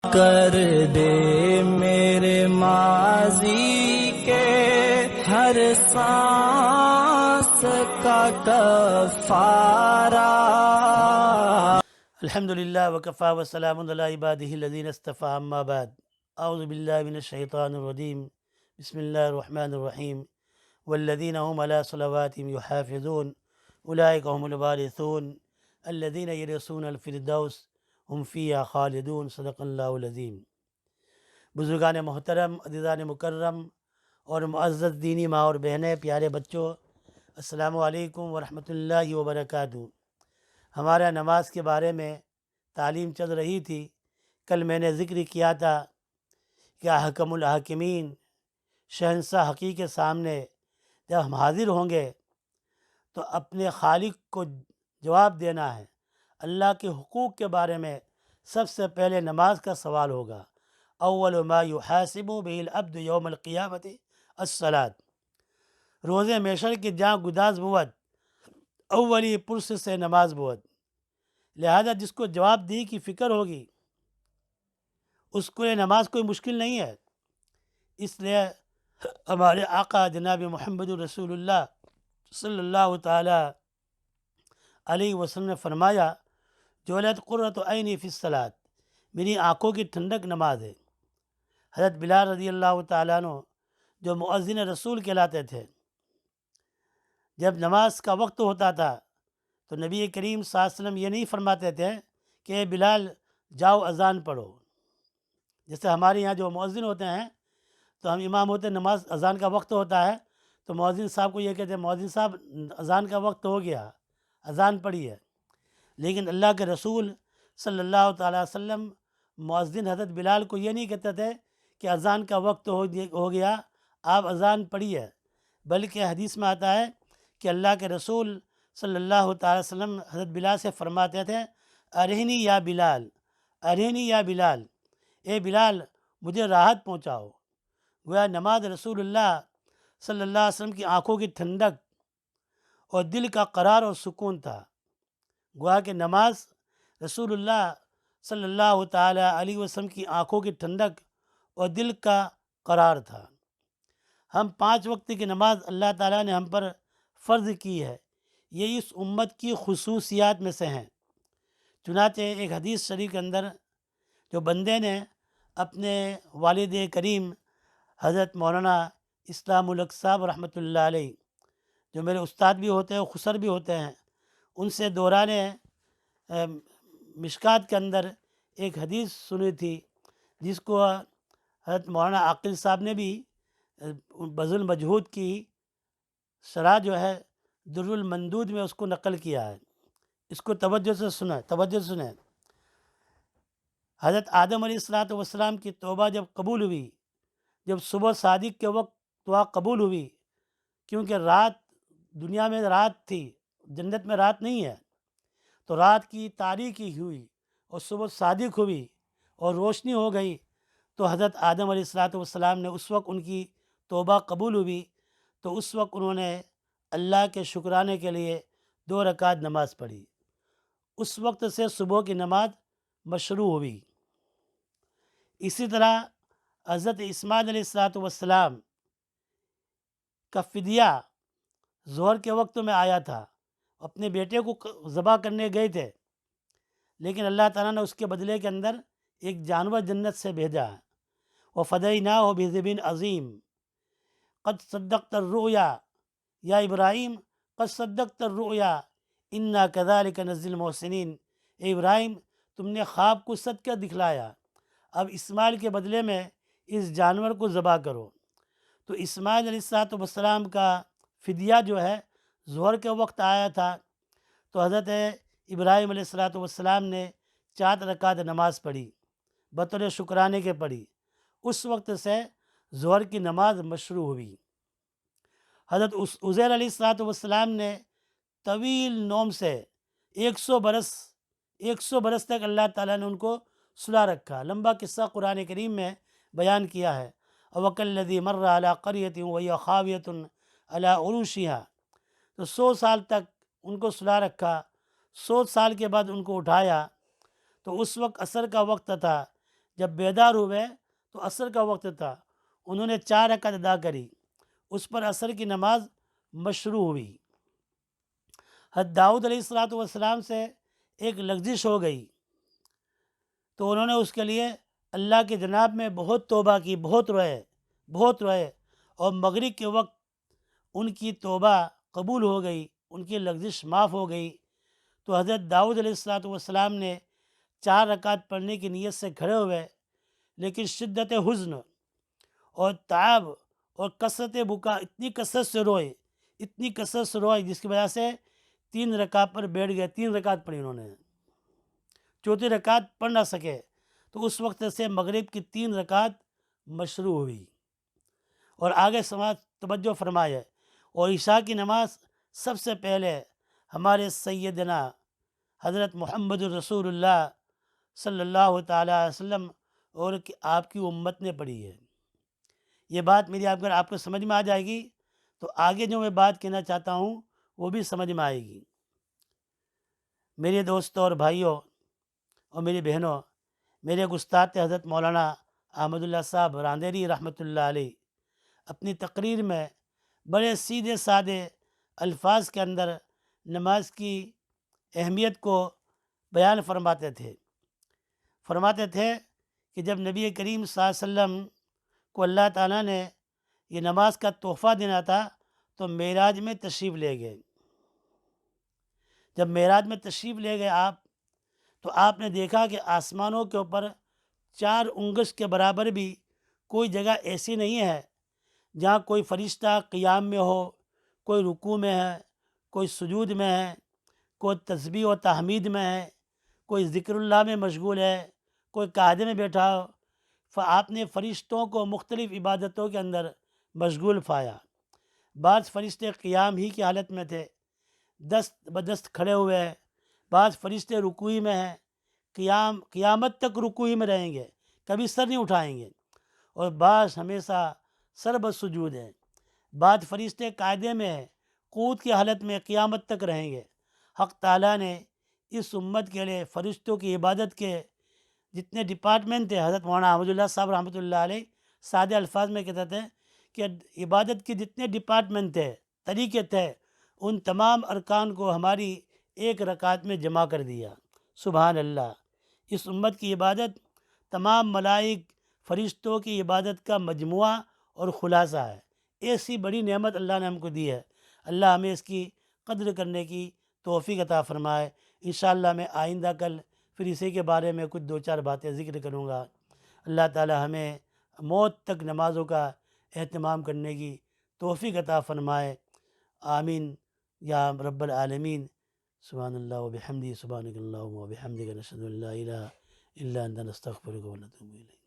کر دے میرے ماضی کے ہر سانس کا کفارہ۔ الحمدللہ وکفا وسلام علی عبادہ الذین اصطفیٰ، اما بعد، اعوذ باللہ من الشیطان الرجیم، بسم اللہ الرحمن الرحیم۔ والذین هم علی صلواتهم یحافظون اولئک هم الوارثون الذین یرثون الفردوس هم فیہا خالدون۔ صدق اللہ العظیم۔ بزرگان محترم، عزیزان مکرم اور معزز دینی ماں اور بہنیں، پیارے بچوں، السلام علیکم ورحمۃ اللہ وبرکاتہ۔ ہمارا نماز کے بارے میں تعلیم چل رہی تھی۔ کل میں نے ذکر کیا تھا کہ حکم الحاکمین، شہنشاہ حقیقی کے سامنے جب ہم حاضر ہوں گے تو اپنے خالق کو جواب دینا ہے۔ اللہ کے حقوق کے بارے میں سب سے پہلے نماز کا سوال ہوگا۔ اول ما یحاسب بہ العبد یوم القیامت الصلاۃ۔ روز محشر کی جہاں گداز بود، اولی پرس سے نماز بود۔ لہذا جس کو جواب دی کی فکر ہوگی اس کو یہ نماز کوئی مشکل نہیں ہے۔ اس لیے ہمارے آقا جناب محمد رسول اللہ صلی اللہ تعالی علیہ وسلم نے فرمایا، جعلت قرۃ عینی فی الصلاۃ، میری آنکھوں کی ٹھنڈک نماز ہے۔ حضرت بلال رضی اللہ تعالیٰ عنہ جو مؤذن رسول کہلاتے تھے، جب نماز کا وقت ہوتا تھا تو نبی کریم صلی اللہ علیہ وسلم یہ نہیں فرماتے تھے کہ اے بلال جاؤ اذان پڑھو۔ جیسے ہمارے یہاں جو مؤذن ہوتے ہیں تو ہم امام ہوتے ہیں، نماز اذان کا وقت ہوتا ہے تو مؤذن صاحب کو یہ کہتے ہیں، مؤذن صاحب اذان کا وقت ہو گیا، اذان پڑھی ہے۔ لیکن اللہ کے رسول صلی اللہ تعالیٰ وسلم مؤذن حضرت بلال کو یہ نہیں کہتے تھے کہ اذان کا وقت ہو گیا آپ اذان پڑھیے، بلکہ حدیث میں آتا ہے کہ اللہ کے رسول صلی اللہ تعالیٰ وسلم حضرت بلال سے فرماتے تھے، ارہنی یا بلال، ارہنی یا بلال، اے بلال مجھے راحت پہنچاؤ۔ گویا نماز رسول اللہ صلی اللہ علیہ وسلم کی آنکھوں کی ٹھنڈک اور دل کا قرار اور سکون تھا۔ گویا کہ نماز رسول اللہ صلی اللہ تعالیٰ علیہ وسلم کی آنکھوں کی ٹھنڈک اور دل کا قرار تھا۔ ہم 5 وقت کی نماز اللہ تعالیٰ نے ہم پر فرض کی ہے، یہ اس امت کی خصوصیات میں سے ہیں۔ چنانچہ ایک حدیث شریف کے اندر جو بندے نے اپنے والد کریم حضرت مولانا اسلام الحق صاحب رحمۃ اللہ علیہ، جو میرے استاد بھی ہوتے ہیں خسر بھی ہوتے ہیں، ان سے دوران مشکات کے اندر ایک حدیث سنی تھی، جس کو حضرت مولانا عاقل صاحب نے بھی بذل المجہود کی شرح جو ہے در المندود میں اس کو نقل کیا ہے۔ اس کو توجہ سے سنیں۔ حضرت آدم علیہ السلام کی توبہ جب قبول ہوئی، جب صبح صادق کے وقت دعا قبول ہوئی، کیونکہ رات دنیا میں رات تھی، جنت میں رات نہیں ہے، تو رات کی تاریکی ہوئی اور صبح صادق ہوئی اور روشنی ہو گئی، تو حضرت آدم علیہ السلام نے اس وقت ان کی توبہ قبول ہوئی، تو اس وقت انہوں نے اللہ کے شکرانے کے لیے 2 رکعت نماز پڑھی۔ اس وقت سے صبح کی نماز مشروع ہوئی۔ اسی طرح حضرت اسماعیل علیہ السلام کا فدیہ ظہر کے وقت میں آیا تھا، اپنے بیٹے کو ذبح کرنے گئے تھے، لیکن اللہ تعالیٰ نے اس کے بدلے کے اندر ایک جانور جنت سے بھیجا۔ وَفَدَيْنَاهُ بِذِبْحٍ عَظِيمٍ قَدْ صَدَّقْتَ الرُّؤْيَا یا ابراہیم قَدْ صَدَّقْتَ الرُّؤْيَا إِنَّا كَذَلِكَ نَجْزِي الْمُحْسِنِينَ، اے ابراہیم تم نے خواب کو سچ کر دکھلایا، اب اسماعیل کے بدلے میں اس جانور کو ذبح کرو۔ تو اسماعیل علیہ السلام کا فدیہ جو ہے ظہر کے وقت آیا تھا، تو حضرت ابراہیم علیہ السلام نے 4 رکعت نماز پڑھی، بطور شکرانے کے پڑھی۔ اس وقت سے ظہر کی نماز مشروع ہوئی۔ حضرت عزیر علیہ السلام نے طویل نوم سے 100 برس تک اللہ تعالیٰ نے ان کو سلا رکھا۔ لمبا قصہ قرآن کریم میں بیان کیا ہے۔ وَكَالَّذِي مَرَّ عَلَىٰ قَرْيَةٍ وَهِيَ خَاوِيَةٌ عَلَىٰ عُرُوشِهَا، تو 100 سال تک ان کو سلا رکھا۔ 100 سال کے بعد ان کو اٹھایا، تو اس وقت عصر کا وقت تھا، جب بیدار ہوئے تو عصر کا وقت تھا، انہوں نے 4 رکعت ادا کری، اس پر عصر کی نماز مشروع ہوئی۔ حضرت داؤد علیہ السلام سے ایک لغزش ہو گئی تو انہوں نے اس کے لیے اللہ کے جناب میں بہت توبہ کی، بہت روئے اور مغرب کے وقت ان کی توبہ قبول ہو گئی، ان کی لغزش معاف ہو گئی۔ تو حضرت داؤد علیہ السلام نے 4 رکعت پڑھنے کی نیت سے کھڑے ہوئے، لیکن شدت حزن اور تعب اور کثرت بکا، اتنی کثرت سے روئے جس کی وجہ سے 3 رکعت پر بیٹھ گئے۔ 3 رکعت پڑھی انہوں نے، چوتھی رکعت پڑھ نہ سکے، تو اس وقت سے مغرب کی 3 رکعت مشروع ہوئی۔ اور آگے سماعت توجہ فرمائے، اور عشاء کی نماز سب سے پہلے ہمارے سیدنا حضرت محمد الرسول اللہ صلی اللہ تعالیٰ علیہ وسلم اور آپ کی امت نے پڑھی ہے۔ یہ بات میری اگر آپ کو سمجھ میں آ جائے گی تو آگے جو میں بات کہنا چاہتا ہوں وہ بھی سمجھ میں آئے گی۔ میرے دوستوں اور بھائیوں اور میری بہنوں، میرے استاد حضرت مولانا احمد اللہ صاحب راندیری رحمۃ اللہ علیہ اپنی تقریر میں بڑے سیدھے سادے الفاظ کے اندر نماز کی اہمیت کو بیان فرماتے تھے کہ جب نبی کریم صلی اللہ علیہ وسلم کو اللہ تعالیٰ نے یہ نماز کا تحفہ دینا تھا تو معراج میں تشریف لے گئے۔ جب معراج میں تشریف لے گئے آپ، تو آپ نے دیکھا کہ آسمانوں کے اوپر 4 انگش کے برابر بھی کوئی جگہ ایسی نہیں ہے جہاں کوئی فرشتہ قیام میں ہو، کوئی رکوع میں ہے، کوئی سجود میں ہے، کوئی تسبیح و تحمید میں ہے، کوئی ذکر اللہ میں مشغول ہے، کوئی قاعدے میں بیٹھا ہو۔ آپ نے فرشتوں کو مختلف عبادتوں کے اندر مشغول پایا۔ بعض فرشتے قیام ہی کی حالت میں تھے، دست بدست کھڑے ہوئے ہیں، بعض فرشتے رکوعی میں ہیں، قیامت تک رکوعی میں رہیں گے، کبھی سر نہیں اٹھائیں گے، اور بعض ہمیشہ سر بسجود ہیں۔ بعض فرشتے قاعدے میں ہیں، قعود کی حالت میں قیامت تک رہیں گے۔ حق تعالیٰ نے اس امت کے لیے فرشتوں کی عبادت کے جتنے ڈپارٹمنٹ تھے، حضرت مولانا احمد اللہ صاحب رحمۃ اللہ علیہ سادے الفاظ میں کہتے تھے کہ عبادت کے جتنے ڈپارٹمنٹ تھے، طریقے تھے، ان تمام ارکان کو ہماری ایک رکعت میں جمع کر دیا۔ سبحان اللہ! اس امت کی عبادت تمام ملائک فرشتوں کی عبادت کا مجموعہ اور خلاصہ ہے۔ ایسی بڑی نعمت اللہ نے ہم کو دی ہے، اللہ ہمیں اس کی قدر کرنے کی توفیق عطا فرمائے۔ انشاءاللہ میں آئندہ کل پھر اسی کے بارے میں کچھ 2-4 باتیں ذکر کروں گا۔ اللہ تعالی ہمیں موت تک نمازوں کا اہتمام کرنے کی توفیق عطا فرمائے، آمین یا رب العالمین۔ سبحان اللہ و بحمدہ، سبحانک اللہم و بحمدک، نشہد ان لا الہ الا انت، نستغفرک و نتوب الیک۔